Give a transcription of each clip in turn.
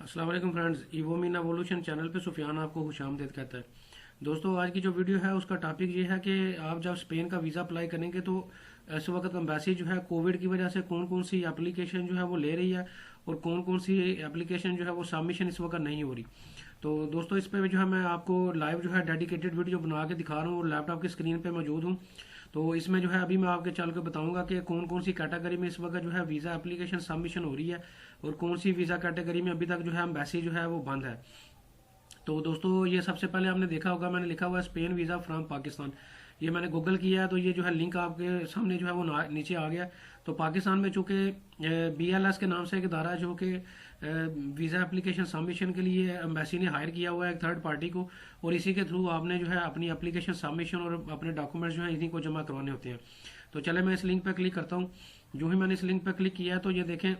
अस्सलाम वालेकुम friends, इवोमिन evolution channel पे सुफियान आपको खुशामदीद कहता है। दोस्तों, आज की जो वीडियो है उसका टॉपिक ये है कि आप जब स्पेन का वीज़ा अप्लाई करेंगे तो इस वक्त एम्बेसी जो है कोविड की वजह से कौन कौन सी एप्लीकेशन जो है वो ले रही है और कौन कौन सी एप्लीकेशन जो है वो सबमिशन इस वक्त नहीं हो रही। तो दोस्तों, इस पे जो है मैं आपको लाइव जो है डेडिकेटेड वीडियो बना के दिखा रहा हूँ और लैपटॉप की स्क्रीन पे मौजूद हूँ। तो इसमें जो है अभी मैं आपके चल के बताऊंगा कि कौन कौन सी कैटेगरी में इस वक्त जो है वीज़ा एप्लीकेशन सबमिशन हो रही है और कौन सी वीज़ा कैटेगरी में अभी तक जो है एम्बेसी जो है वो बंद है। तो दोस्तों, ये सबसे पहले आपने देखा होगा, मैंने लिखा हुआ है स्पेन वीज़ा फ्रॉम पाकिस्तान। ये मैंने गूगल किया है तो ये जो है लिंक आपके सामने जो है वो नीचे आ गया। तो पाकिस्तान में चूँकि BLS के नाम से एक इदारा है जो कि वीज़ा एप्लीकेशन सबमिशन के लिए एम्बेसी ने हायर किया हुआ है एक थर्ड पार्टी को, और इसी के थ्रू आपने जो है अपनी एप्लीकेशन सबमिशन और अपने डॉक्यूमेंट्स जो है इन्हीं को जमा करवाने होते हैं। तो चले मैं इस लिंक पर क्लिक करता हूँ। जो ही मैंने इस लिंक पर क्लिक किया है तो ये देखें,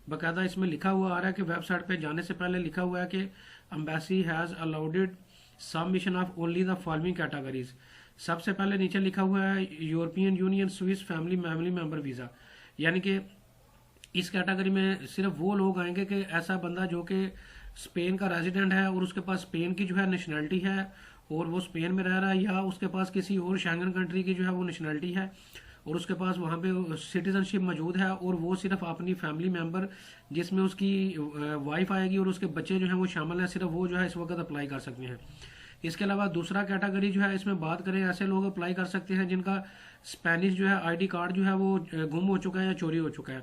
बाकायदा इसमें लिखा हुआ आ रहा है कि वेबसाइट पे जाने से पहले लिखा हुआ है कि embassy has allowed submission of only the following categories. सबसे पहले नीचे लिखा हुआ है European union Swiss family member visa, यानी कि इस कैटेगरी में सिर्फ वो लोग आएंगे कि ऐसा बंदा जो कि स्पेन का रेजिडेंट है और उसके पास स्पेन की जो है नेशनैलिटी है और वो स्पेन में रह रहा है, या उसके पास किसी और शेंगन कंट्री की जो है वो नेशनैलिटी है और उसके पास वहाँ पे सिटीजनशिप मौजूद है, और वो सिर्फ अपनी फैमिली मेंबर जिसमें उसकी वाइफ आएगी और उसके बच्चे जो हैं वो शामिल हैं, सिर्फ वो जो है इस वक्त अप्लाई कर सकते हैं। इसके अलावा दूसरा कैटेगरी जो है इसमें बात करें, ऐसे लोग अप्लाई कर सकते हैं जिनका स्पेनिश जो है ID कार्ड जो है वो गुम हो चुका है या चोरी हो चुका है।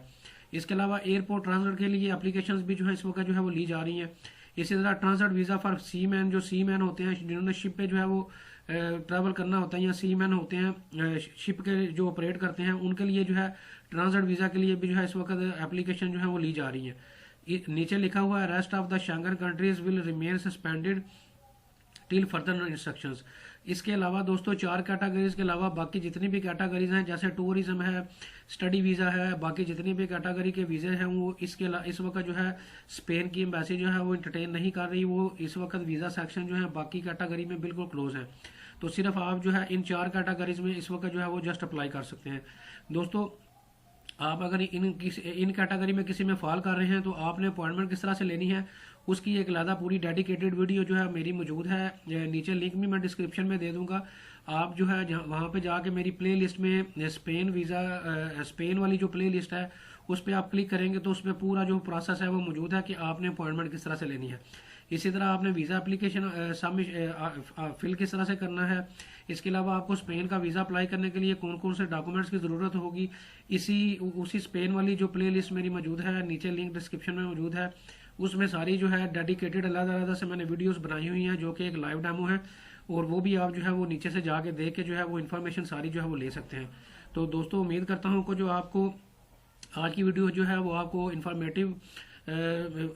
इसके अलावा एयरपोर्ट ट्रांसफर के लिए एप्लीकेशंस भी जो है इस वक्त जो है वो ली जा रही हैं। इसी तरह transfer visa for seaman, जो सी मैन होते हैं जिन्होंने शिप पे जो है वो ट्रैवल करना होता है, या सी मैन होते हैं शिप के जो ऑपरेट करते हैं, उनके लिए जो है ट्रांसफर वीज़ा के लिए भी जो है इस वक्त एप्लीकेशन जो है वो ली जा रही है। नीचे लिखा हुआ है rest of the Schengen countries will remain suspended till further instructions. इसके अलावा दोस्तों, चार कैटेगरीज के अलावा बाकी जितनी भी कैटेगरीज हैं, जैसे टूरिज्म है, स्टडी वीज़ा है, बाकी जितनी भी कैटेगरी के वीज़े हैं वो इस वक्त जो है स्पेन की एम्बेसी जो है वो इंटरटेन नहीं कर रही। वो इस वक्त वीज़ा सेक्शन जो है बाकी कैटेगरी में बिल्कुल क्लोज है। तो सिर्फ आप जो है इन चार कैटेगरीज में इस वक्त जो है वो जस्ट अप्लाई कर सकते हैं। दोस्तों, आप अगर इन कैटेगरी में किसी में फॉल कर रहे हैं तो आपने अपॉइंटमेंट किस तरह से लेनी है उसकी एक अलग पूरी डेडिकेटेड वीडियो जो है मेरी मौजूद है। नीचे लिंक भी मैं डिस्क्रिप्शन में दे दूंगा। आप जो है वहाँ पे जाके मेरी प्ले लिस्ट में स्पेन वीज़ा स्पेन वाली जो प्ले लिस्ट है उस पर आप क्लिक करेंगे तो उसमें पूरा जो प्रोसेस है वो मौजूद है कि आपने अपॉइंटमेंट किस तरह से लेनी है। इसी तरह आपने वीज़ा एप्लीकेशन फिल किस तरह से करना है। इसके अलावा आपको स्पेन का वीज़ा अप्लाई करने के लिए कौन कौन से डॉक्यूमेंट्स की ज़रूरत होगी, उसी स्पेन वाली जो प्ले लिस्ट मेरी मौजूद है, नीचे लिंक डिस्क्रिप्शन में मौजूद है। उसमें सारी जो है डेडिकेटेड अलग-अलग से मैंने वीडियोस बनाई हुई हैं जो कि एक लाइव डेमो है, और वो भी आप जो है वो नीचे से जाके देख के जो है वो इन्फॉर्मेशन सारी जो है वो ले सकते हैं। तो दोस्तों, उम्मीद करता हूँ कि जो आपको आज की वीडियो जो है वो आपको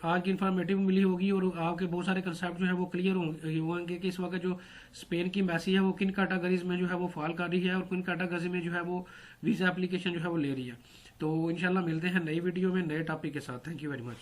आज की इन्फॉर्मेटिव मिली होगी और आपके बहुत सारे कंसेप्ट जो है वो क्लियर होंगे कि इस वक्त जो स्पेन की एम्बेसी है वो किन कैटेगरीज में जो है वो फॉल कर रही है और किन कैटेगरी में जो है वो वीज़ा एप्लीकेशन जो है वो ले रही है। तो इंशाल्लाह मिलते हैं नई वीडियो में नए टॉपिक के साथ। Thank you very much.